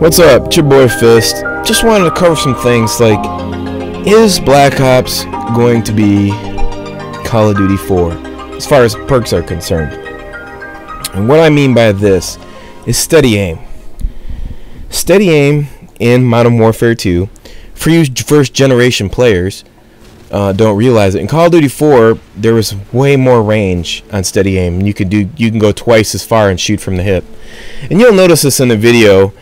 What's up? It's your boy Fist. Just wanted to cover some things like, is Black Ops going to be Call of Duty 4 as far as perks are concerned? And what I mean by this is steady aim. Steady aim in Modern Warfare 2, for you first generation players, don't realize it. In Call of Duty 4, there was way more range on steady aim. You can go twice as far and shoot from the hip. And you'll notice this in the video,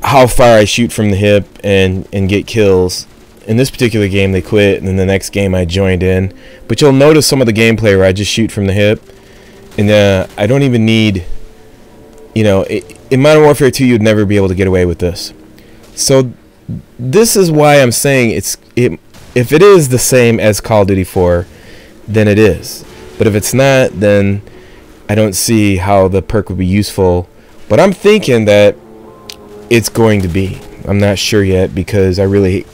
how far I shoot from the hip and get kills. In this particular game they quit, and then the next game I joined in. But you'll notice some of the gameplay where I just shoot from the hip, and I don't even need, in Modern Warfare 2 you'd never be able to get away with this. So this is why I'm saying if it is the same as Call of Duty 4, then it is. But if it's not, then I don't see how the perk would be useful. But I'm thinking that it's going to be. I'm not sure yet because I really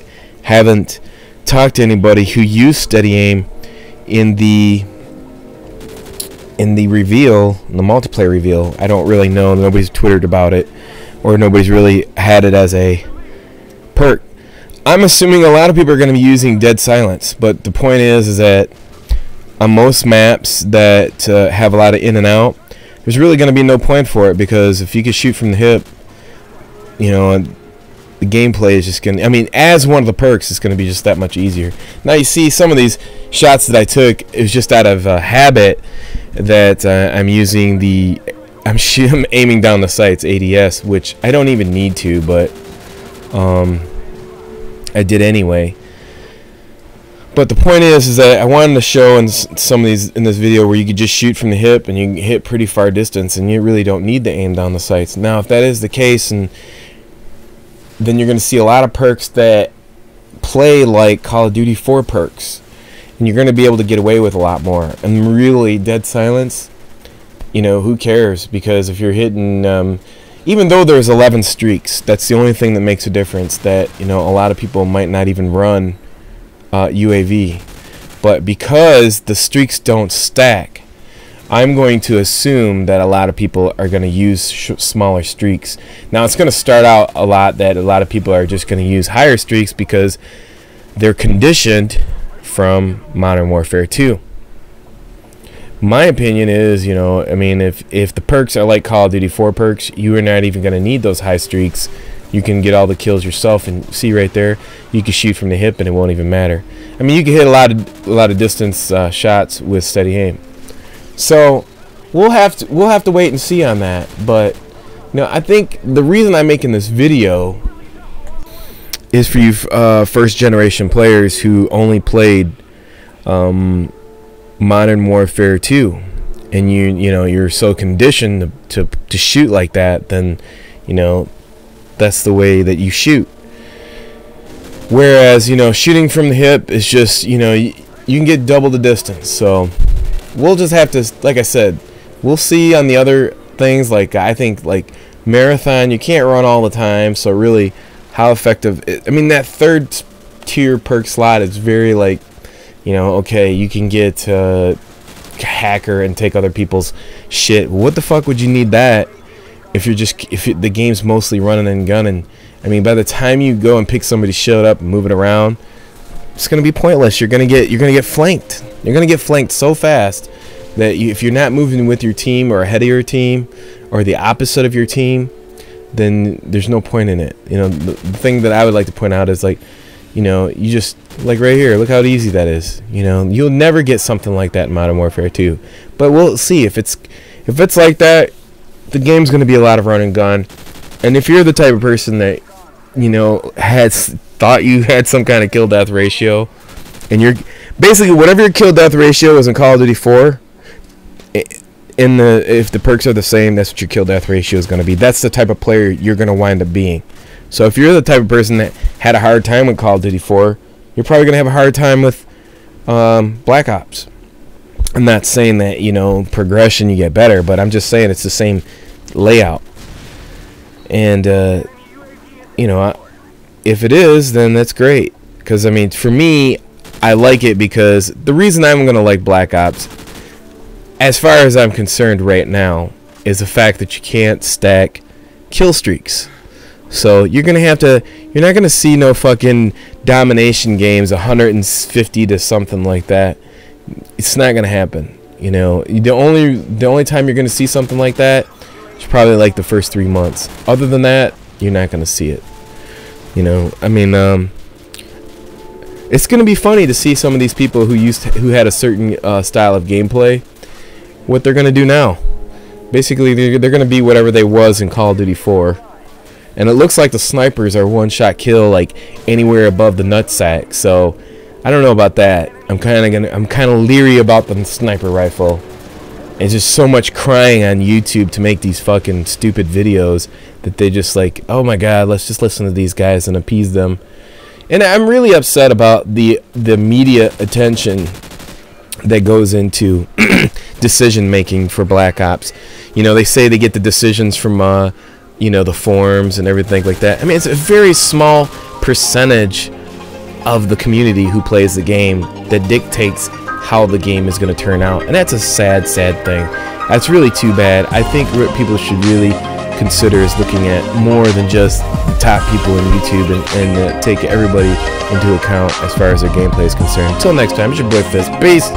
haven't talked to anybody who used steady aim in the reveal, in the multiplayer reveal. I don't really know. Nobody's twittered about it, or nobody's really had it as a perk. I'm assuming a lot of people are going to be using dead silence, but the point is that on most maps that have a lot of in and out, there's really going to be no point for it, because if you can shoot from the hip, the gameplay is just going to, as one of the perks, it's going to be just that much easier. Now you see some of these shots that I took, it was just out of habit that I'm using I'm aiming down the sights ADS, which I don't even need to, but I did anyway. But the point is that I wanted to show in some of these in this video where you could just shoot from the hip and you can hit pretty far distance, and you really don't need to aim down the sights. Now, if that is the case, and then you're going to see a lot of perks that play like Call of Duty 4 perks, and you're going to be able to get away with a lot more. And really, dead silence, who cares? Because if you're hitting, even though there's 11 streaks, that's the only thing that makes a difference. That a lot of people might not even run UAV, but because the streaks don't stack, I'm going to assume that a lot of people are going to use smaller streaks. Now, it's going to start out a lot that a lot of people are just going to use higher streaks because they're conditioned from Modern Warfare 2. My opinion is, if the perks are like Call of Duty 4 perks, you are not even going to need those high streaks. You can get all the kills yourself, and see right there, you can shoot from the hip and it won't even matter. You can hit a lot of distance shots with steady aim. So we'll have to wait and see on that. But I think the reason I'm making this video is for you first generation players who only played Modern Warfare 2, and you're so conditioned to shoot like that, then that's the way that you shoot. Whereas shooting from the hip is just you can get double the distance. So we'll just have to, like I said, we'll see on the other things. Like I think like Marathon, you can't run all the time, so really how effective that third tier perk slot is very okay, you can get hacker and take other people's shit. What the fuck would you need that if the game's mostly running and gunning? By the time you go and pick somebody's shit up and move it around, it's gonna be pointless. You're gonna get flanked. You're gonna get flanked so fast that if you're not moving with your team or ahead of your team or the opposite of your team, then there's no point in it. The thing that I would like to point out is you just like right here, look how easy that is. You'll never get something like that in Modern Warfare 2. But we'll see if it's like that. The game's going to be a lot of run and gun. And if you're the type of person that thought you had some kind of kill death ratio, and you're basically whatever your kill death ratio is in Call of Duty 4, if the perks are the same, that's what your kill death ratio is going to be. That's the type of player you're going to wind up being. So if you're the type of person that had a hard time with Call of Duty 4, you're probably going to have a hard time with Black Ops. I'm not saying that progression you get better, but I'm just saying it's the same layout. And if it is, then that's great, because for me, I like it because the reason I'm gonna like Black Ops as far as I'm concerned right now, is the fact that you can't stack kill streaks. So you're not gonna see no fucking domination games 150 to something like that. It's not gonna happen. You know, the only time you're gonna see something like that is probably like the first 3 months. Other than that, you're not gonna see it. You know, I mean, it's gonna be funny to see some of these people who had a certain style of gameplay, what they're gonna do now. Basically, they're gonna be whatever they was in Call of Duty 4. And it looks like the snipers are one-shot kill like anywhere above the nutsack. So I don't know about that. I'm kind of leery about the sniper rifle. It's just so much crying on YouTube to make these fucking stupid videos that they just like, oh my god, let's just listen to these guys and appease them. And I'm really upset about the media attention that goes into decision making for Black Ops. You know, they say they get the decisions from you know, the forums and everything like that. I mean, it's a very small percentage of the community who plays the game that dictates how the game is going to turn out, and that's a sad thing. That's really too bad. I think what people should really consider is looking at more than just the top people in YouTube and take everybody into account as far as their gameplay is concerned. Until next time, it's your boy Fizz. Peace!